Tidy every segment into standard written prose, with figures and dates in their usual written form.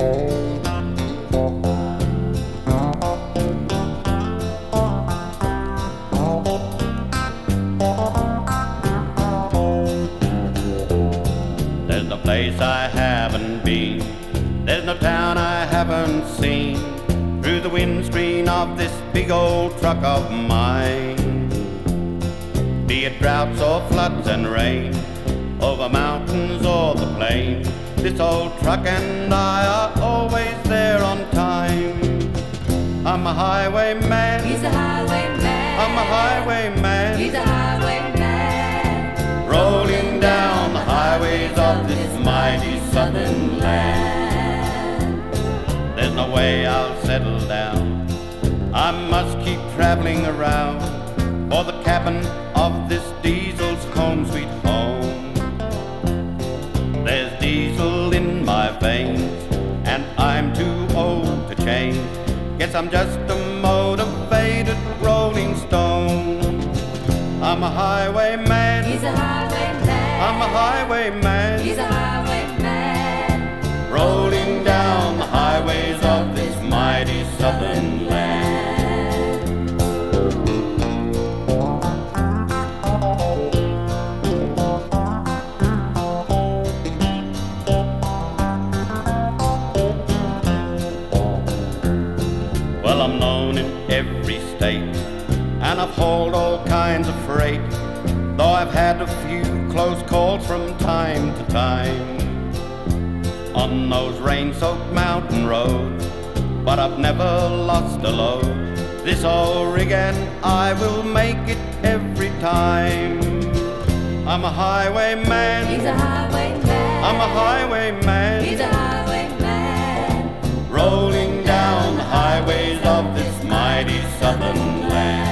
There's no place I haven't been, there's no town I haven't seen, through the windscreen of this big old truck of mine. Be it droughts or floods and rain, over mountains or the plain, this old truck and I are always there on time. I'm a highwayman, he's a highwayman, I'm a highwayman, he's a highwayman, rolling down the highways of this mighty southern land. There's no way I'll settle down, I must keep traveling around, for the cabin of this diesel's home sweet home. There's diesel in my veins, and I'm too old to change. Guess I'm just a motivated rolling stone. I'm a highwayman, he's a highwayman, I'm a highwayman, he's a highwayman, rolling down the highways of this mighty southern land. Well, I'm known in every state, and I've hauled all kinds of freight, though I've had a few close calls from time to time on those rain-soaked mountain roads, but I've never lost a load. This old rig and I will make it every time. I'm a highwayman, he's a highwayman, I'm a highwayman, he's a highwayman, rolling down the highways of this mighty southern land.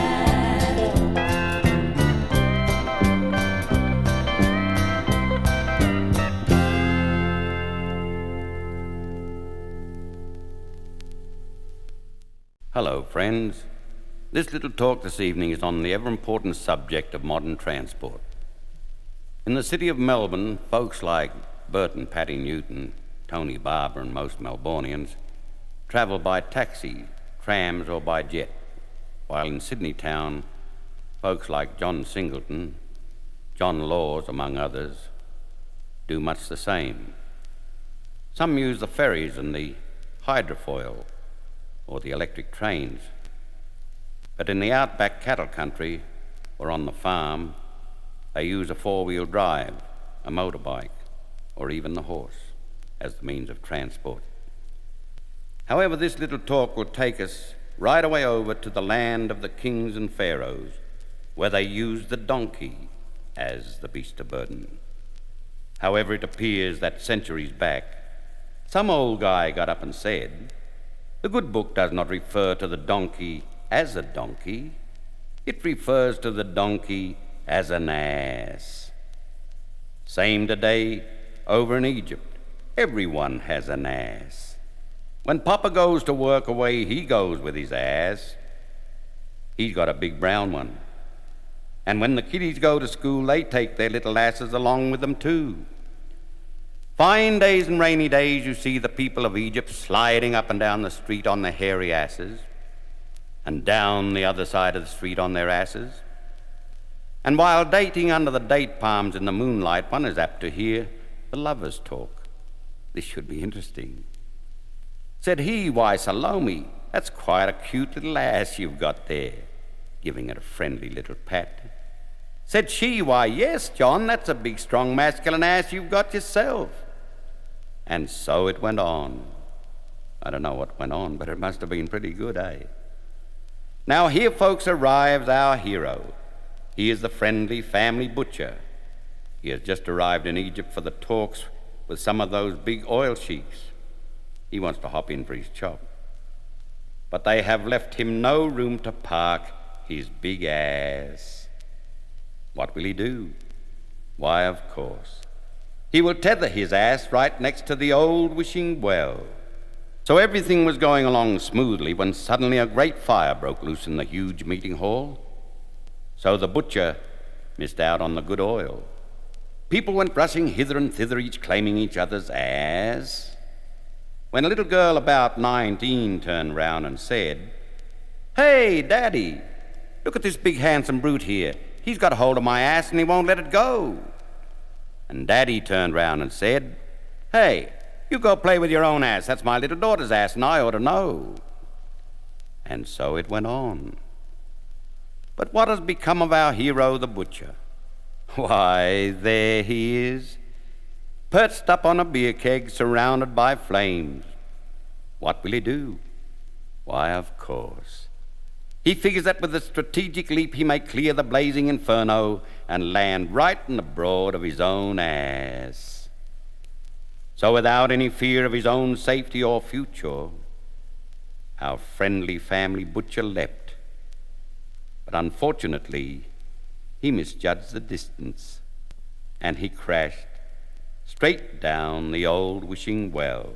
Hello, friends. This little talk this evening is on the ever-important subject of modern transport. In the city of Melbourne, folks like Bert and Patty Newton, Tony Barber, and most Melbournians travel by taxi, trams, or by jet, while in Sydney town, folks like John Singleton, John Laws, among others, do much the same. Some use the ferries and the hydrofoil, or the electric trains. But in the outback cattle country or on the farm, they use a four-wheel drive, a motorbike, or even the horse as the means of transport. However, this little talk will take us right away over to the land of the kings and pharaohs, where they used the donkey as the beast of burden. However, it appears that centuries back, some old guy got up and said, the good book does not refer to the donkey as a donkey. It refers to the donkey as an ass. Same today over in Egypt. Everyone has an ass. When Papa goes to work, away he goes with his ass. He's got a big brown one. And when the kiddies go to school, they take their little asses along with them too. Fine days and rainy days, you see the people of Egypt sliding up and down the street on their hairy asses, and down the other side of the street on their asses. And while dating under the date palms in the moonlight, one is apt to hear the lovers talk. This should be interesting. Said he, why, Salome, that's quite a cute little ass you've got there, giving it a friendly little pat. Said she, why, yes, John, that's a big, strong, masculine ass you've got yourself. And so it went on. I don't know what went on, but it must have been pretty good, eh? Now here, folks, arrives our hero. He is the friendly family butcher. He has just arrived in Egypt for the talks with some of those big oil sheiks. He wants to hop in for his chop. But they have left him no room to park his big ass. What will he do? Why, of course, he will tether his ass right next to the old wishing well. So everything was going along smoothly when suddenly a great fire broke loose in the huge meeting hall. So the butcher missed out on the good oil. People went rushing hither and thither, each claiming each other's ass. when a little girl about 19 turned round and said, "Hey, Daddy, look at this big handsome brute here. He's got a hold of my ass and he won't let it go." And Daddy turned round and said, "Hey, you go play with your own ass. That's my little daughter's ass and I ought to know." And so it went on. But what has become of our hero, the butcher? Why, there he is, perched up on a beer keg surrounded by flames. What will he do? Why, of course, he figures that with a strategic leap he may clear the blazing inferno and land right in the broad of his own ass. So without any fear of his own safety or future, our friendly family butcher leapt. But unfortunately, he misjudged the distance, and he crashed straight down the old wishing well,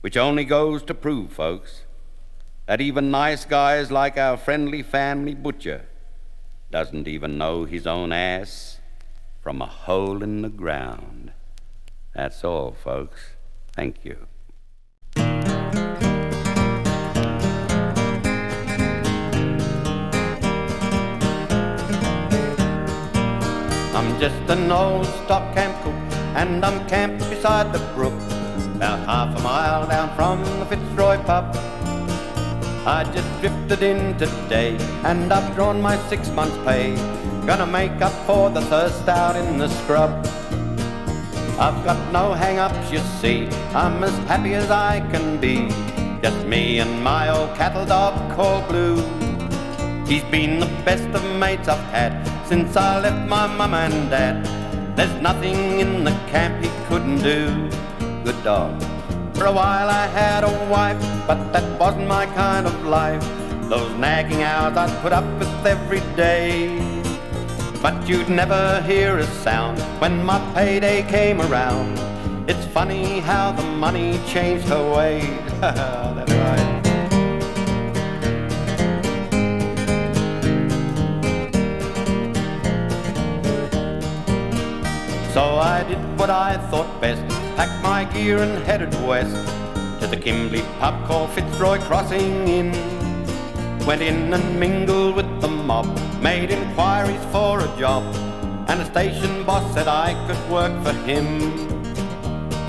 which only goes to prove, folks, that even nice guys like our friendly family butcher doesn't even know his own ass from a hole in the ground. That's all, folks. Thank you. I'm just an old stock camp cook, and I'm camped beside the brook, about half a mile down from the Fitzroy pub. I just drifted in today, and I've drawn my 6 months' pay, gonna make up for the thirst out in the scrub. I've got no hang-ups, you see, I'm as happy as I can be, just me and my old cattle dog called Blue. He's been the best of mates I've had since I left my mum and dad. There's nothing in the camp he couldn't do. Good dog. For a while I had a wife, but that wasn't my kind of life. Those nagging hours I'd put up with every day. But you'd never hear a sound when my payday came around. It's funny how the money changed her ways. That's right. So I did what I thought best, packed my gear and headed west to the Kimberley pub called Fitzroy Crossing Inn. Went in and mingled with the mob, made inquiries for a job, and the station boss said I could work for him.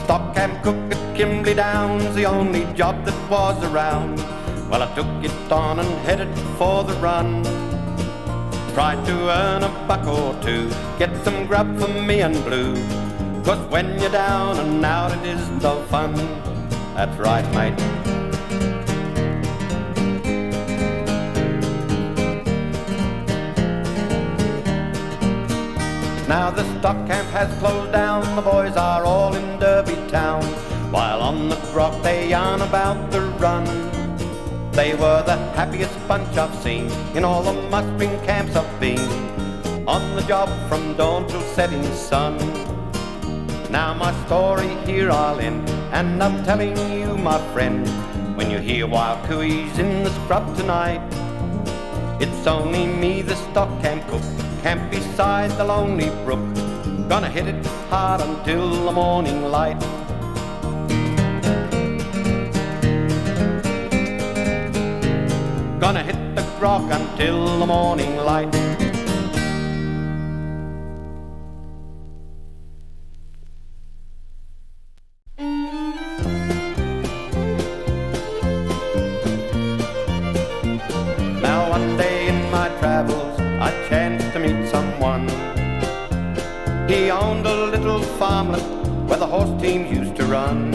Stock camp cook at Kimberley Downs, the only job that was around. Well, I took it on and headed for the run. Tried to earn a buck or two, get some grub for me and Blue, 'cause when you're down and out it is no fun. That's right, mate. Now the stock camp has closed down, the boys are all in Derby town, while on the grog they yarn about the run. They were the happiest bunch I've seen in all the mustering camps I've been, on the job from dawn till setting sun. Now my story here I'll end, and I'm telling you, my friend, when you hear wild cooeys in the scrub tonight, it's only me, the stock camp cook, camped beside the lonely brook, gonna hit it hard until the morning light. Gonna hit the grog until the morning light. Now one day in my travels I chanced to meet someone. He owned a little farmlet where the horse teams used to run.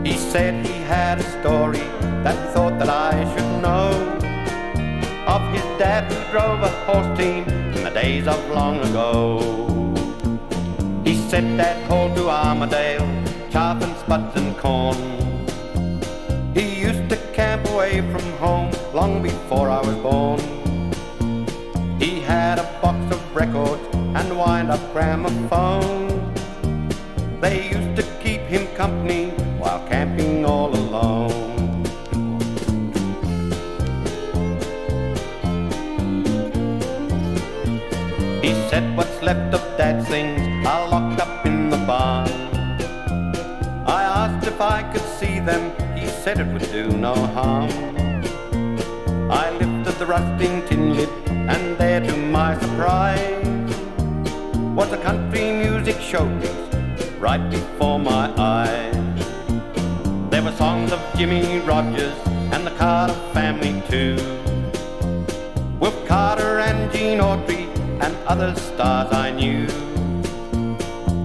He said he had a story that he thought that I should know, of his dad who drove a horse team in the days of long ago. He said Dad hauled to Armadale, chaff and spuds and corn. He used to camp away from home long before I was born. He had a box of records and wind-up gramophone. They used to keep him company while camping all alone. He said what's left of Dad's things are locked up in the barn. I asked if I could see them, he said it would do no harm. I lifted the rusting tin lid, and there to my surprise was a country music showpiece right before my eyes. There were songs of Jimmy Rogers and the Carter family too, with Carter and Gene Autry and other stars I knew.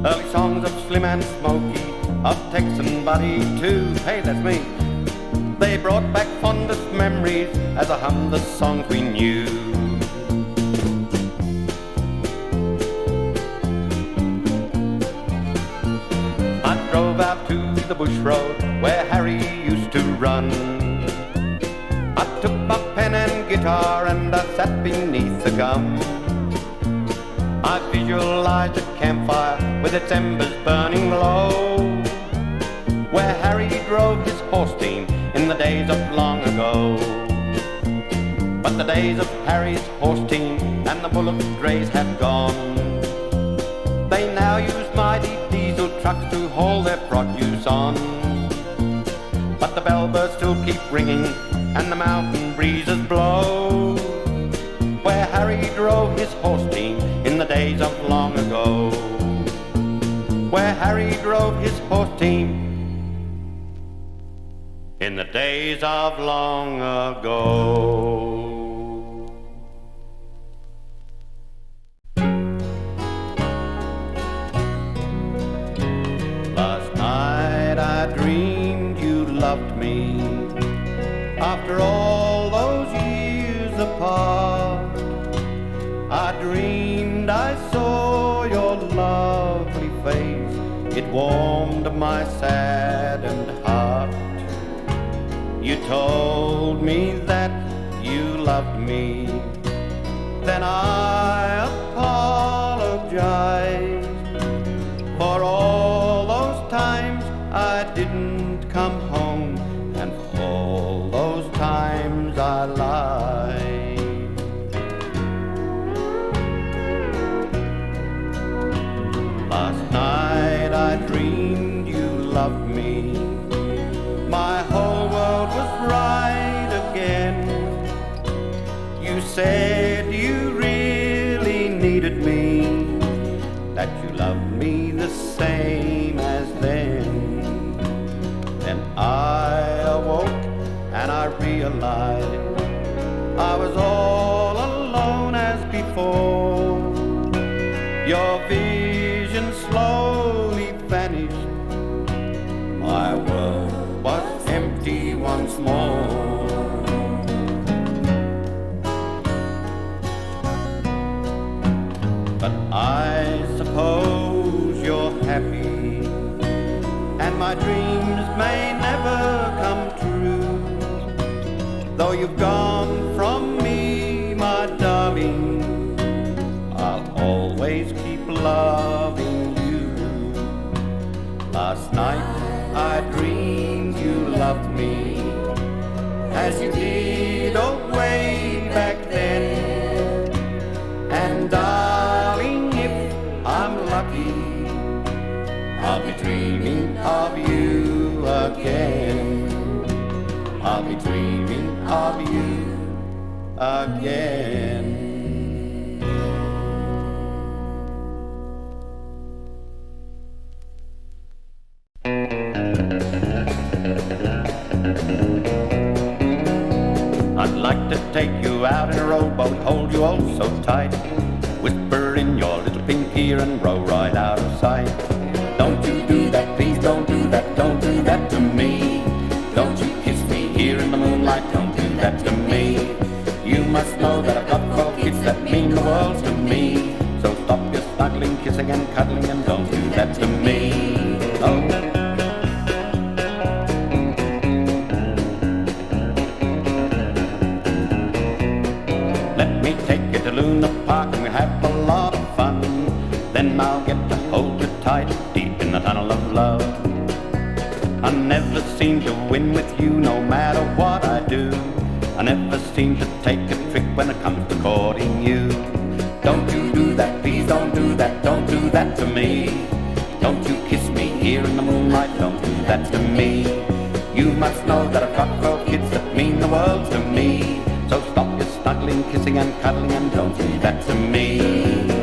Early songs of Slim and Smokey, of Texan Buddy too. Hey, that's me. They brought back fondest memories as I hummed the songs we knew. I drove out to the bush road where Harry used to run. I took my pen and guitar and I sat beneath the gum. I visualized a campfire with its embers burning low, where Harry drove his horse team in the days of long ago. But the days of Harry's horse team and the bullock drays have gone. They now use mighty diesel trucks to haul their produce on. But the bellbirds still keep ringing and the mountain breezes blow, where Harry drove his horse team in the days of long ago. Where Harry drove his horse team in the days of long ago. Last night I dreamed you loved me. After all those years apart, I dreamed I saw your lovely face. It warmed my saddened heart. You told me that you loved me. Then I apologized for all those times I didn't come home, and for all those times I lied. Last night I dreamed you loved me. My whole world was right again. You said you really needed me, that you loved me the same as then. Then I awoke and I realized I was all alone as before. Your vision slowly vanished. My world was empty once more. But I suppose you're happy, and my dreams may never come true. Though you've gone from me, my darling, I'll always keep loving you. Last night I dreamed you loved me, as you did way back then. And darling, if I'm lucky, I'll be dreaming of you again. I'll be dreaming of you again. I'd like to take you out in a rowboat, hold you oh so tight, whisper in your little pink ear and row right out of sight. Don't you do that, please don't do that, don't do that to me. Don't you kiss me here in the moonlight, don't do that to me. You must know that I've got 4 kids that mean the world to me. So stop your snuggling, kissing and cuddling, and don't do that to me. Oh. Luna Park and we'll have a lot of fun. Then I'll get to hold you tight deep in the tunnel of love. I never seem to win with you no matter what I do. I never seem to take a trick when it comes to courting you. Don't you do that, please don't do that, don't do that to me. Don't you kiss me here in the moonlight, don't do that to me. You must know that I've got 12 kids that mean the world to me. So stop your snuggling, kissing and cuddling and don't do that to me.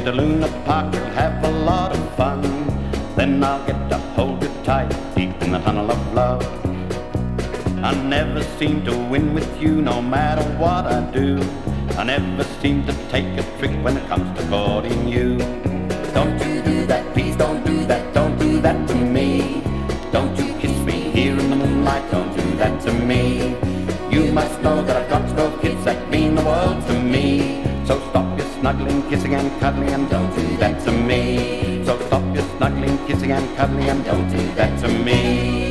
To Luna Park, we'll have a lot of fun. Then I'll get to hold you tight, deep in the tunnel of love. I never seem to win with you, no matter what I do. I never seem to take a trick when it comes to courting you. Don't you do that, please don't do that to me. Don't you kiss me here in the moonlight, don't do that to me. You must know that I've got 12 kids that mean the world to me. So stop your snuggling, kissing and cuddling and don't do that to me. So stop your snuggling, kissing and cuddling and don't do that to me.